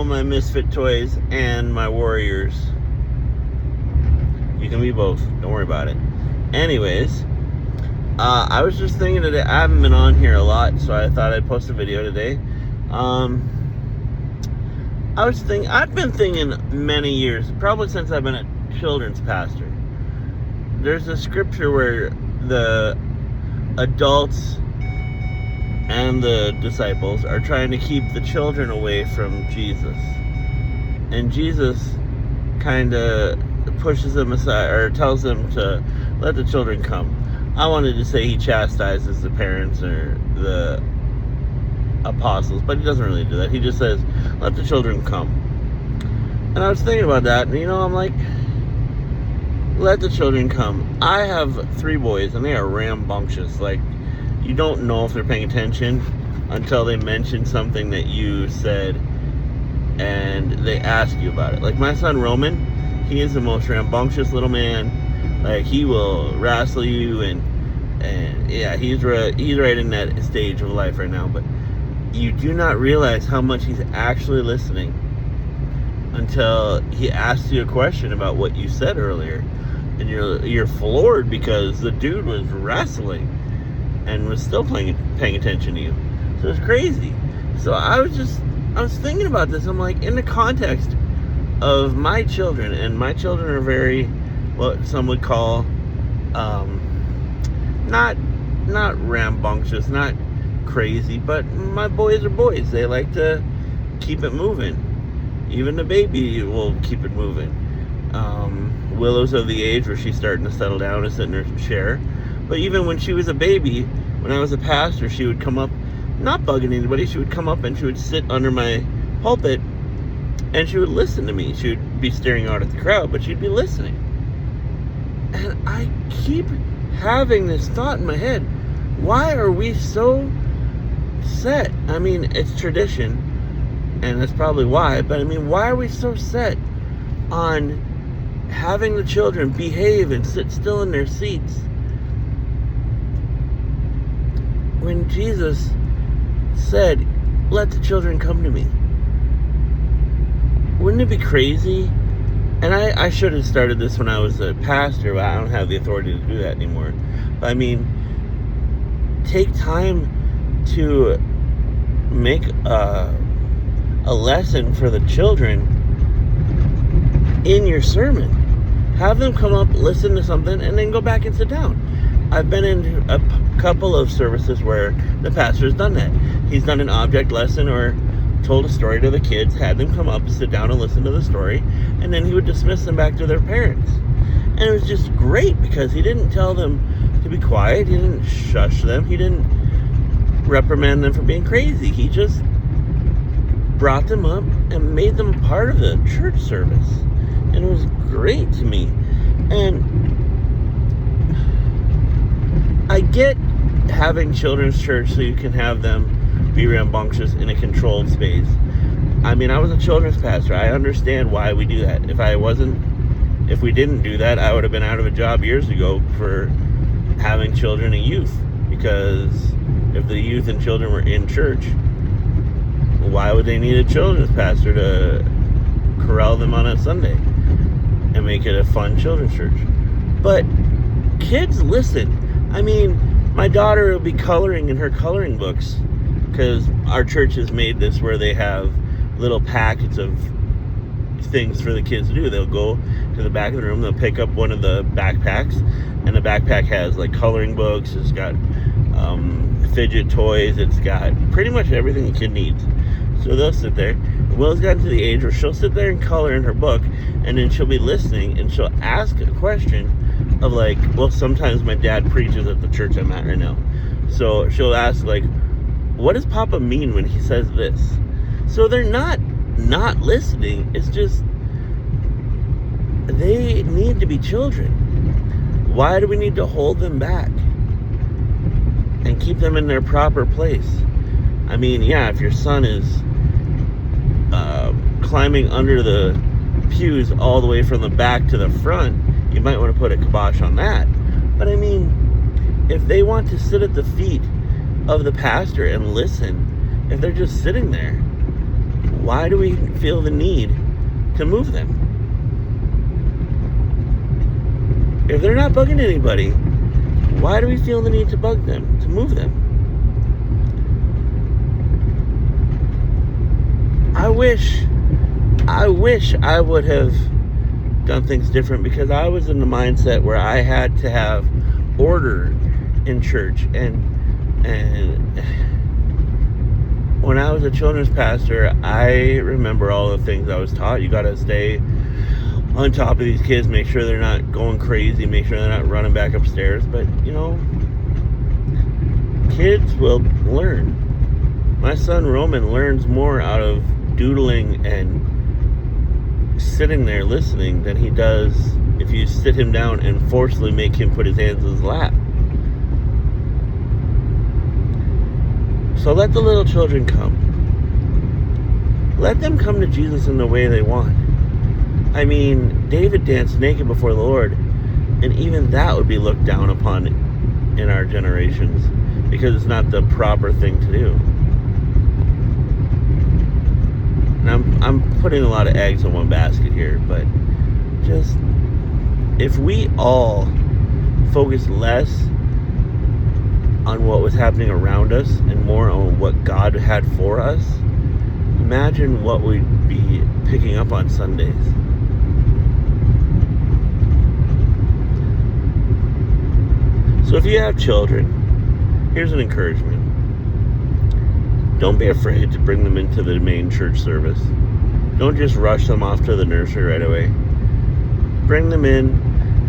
all my Misfit toys and my Warriors. You can be both. Don't worry about it. Anyways, I was just thinking today, I haven't been on here a lot, so I thought I'd post a video today. I've been thinking many years, probably since I've been a children's pastor. There's a scripture where the adults and the disciples are trying to keep the children away from Jesus. And Jesus kind of pushes them aside, or tells them to let the children come. I wanted to say he chastises the parents or the apostles, but he doesn't really do that. He just says, let the children come. And I was thinking about that, and I'm like, let the children come. I have 3 boys, and they are rambunctious. Like, you don't know if they're paying attention until they mention something that you said and they ask you about it. Like my son Roman, he is the most rambunctious little man. Like, he will wrestle you, and yeah, he's right in that stage of life right now. But you do not realize how much he's actually listening until he asks you a question about what you said earlier, and you're floored because the dude was wrestling and was still paying attention to you. So it's crazy. So I was thinking about this. I'm like, in the context of my children, and my children are very, what some would call, not rambunctious, not crazy, but my boys are boys. They like to keep it moving. Even the baby will keep it moving. Willow's of the age where she's starting to settle down and sit in her chair. But even when she was a baby, when I was a pastor, she would come up, not bugging anybody, she would come up and she would sit under my pulpit and she would listen to me. She would be staring out at the crowd, but she'd be listening. And I keep having this thought in my head, why are we so set? I mean, it's tradition, and that's probably why, but I mean, why are we so set on having the children behave and sit still in their seats when Jesus said, let the children come to me? Wouldn't it be crazy? And I should have started this when I was a pastor, but I don't have the authority to do that anymore. But I mean, take time to make a lesson for the children in your sermon. Have them come up, listen to something, and then go back and sit down. I've been in a couple of services where the pastor's done that. He's done an object lesson or told a story to the kids, had them come up, sit down and listen to the story, and then he would dismiss them back to their parents. And it was just great because he didn't tell them to be quiet, he didn't shush them, he didn't reprimand them for being crazy. He just brought them up and made them a part of the church service. And it was great to me. And I get having children's church so you can have them be rambunctious in a controlled space. I mean, I was a children's pastor. I understand why we do that. If we didn't do that, I would have been out of a job years ago for having children and youth. Because if the youth and children were in church, why would they need a children's pastor to corral them on a Sunday and make it a fun children's church? But kids listen. I mean, my daughter will be coloring in her coloring books, because our church has made this where they have little packets of things for the kids to do. They'll go to the back of the room, they'll pick up one of the backpacks, and the backpack has like coloring books, it's got fidget toys, it's got pretty much everything a kid needs. So they'll sit there. Will's gotten to the age where she'll sit there and color in her book, and then she'll be listening and she'll ask a question of like, well, sometimes my dad preaches at the church I'm at right now. So she'll ask like, what does Papa mean when he says this? So they're not listening. It's just they need to be children. Why do we need to hold them back and keep them in their proper place? I mean, yeah, if your son is climbing under the pews all the way from the back to the front, you might want to put a kibosh on that. But I mean, if they want to sit at the feet of the pastor and listen, if they're just sitting there, why do we feel the need to move them? If they're not bugging anybody, why do we feel the need to bug them, to move them? I wish I would have done things different, because I was in the mindset where I had to have order in church, and when I was a children's pastor, I remember all the things I was taught. You got to stay on top of these kids, make sure they're not going crazy, make sure they're not running back upstairs. But kids will learn. My son Roman learns more out of doodling and sitting there listening than he does if you sit him down and forcefully make him put his hands in his lap. So let the little children come. Let them come to Jesus in the way they want. I mean, David danced naked before the Lord, and even that would be looked down upon in our generations, because it's not the proper thing to do. And I'm putting a lot of eggs in one basket here, but just, if we all focus less on what was happening around us and more on what God had for us, imagine what we'd be picking up on Sundays. So if you have children, here's an encouragement. Don't be afraid to bring them into the main church service. Don't just rush them off to the nursery right away. Bring them in,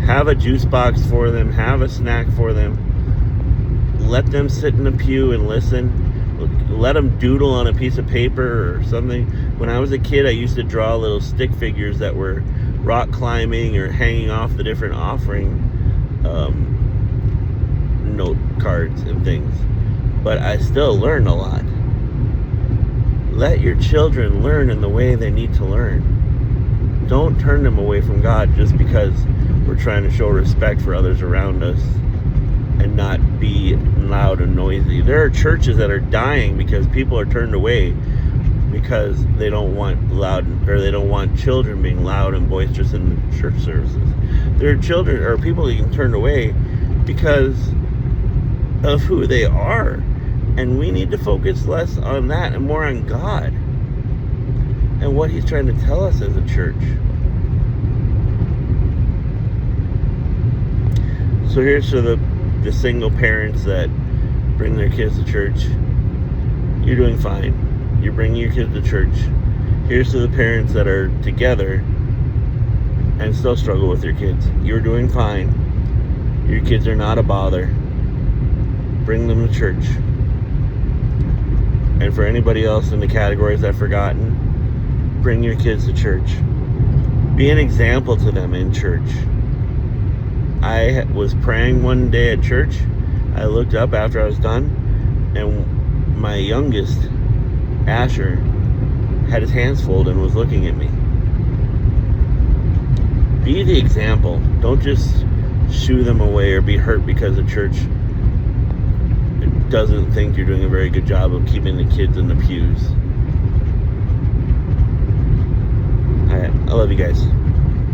have a juice box for them, have a snack for them. Let them sit in the pew and listen. Let them doodle on a piece of paper or something. When I was a kid, I used to draw little stick figures that were rock climbing or hanging off the different offering note cards and things. But I still learned a lot. Let your children learn in the way they need to learn. Don't turn them away from God just because we're trying to show respect for others around us and not be loud and noisy. There are churches that are dying because people are turned away because they don't want loud, or they don't want children being loud and boisterous in the church services. There are children or people being turned away because of who they are, and we need to focus less on that and more on God and what He's trying to tell us as a church. So here's to the single parents that bring their kids to church. You're doing fine. You're bringing your kids to church. Here's to the parents that are together and still struggle with their kids. You're doing fine. Your kids are not a bother. Bring them to church. And for anybody else in the categories I've forgotten, bring your kids to church. Be an example to them in church. I was praying one day at church. I looked up after I was done, and my youngest, Asher, had his hands folded and was looking at me. Be the example. Don't just shoo them away or be hurt because the church doesn't think you're doing a very good job of keeping the kids in the pews. Alright, I love you guys.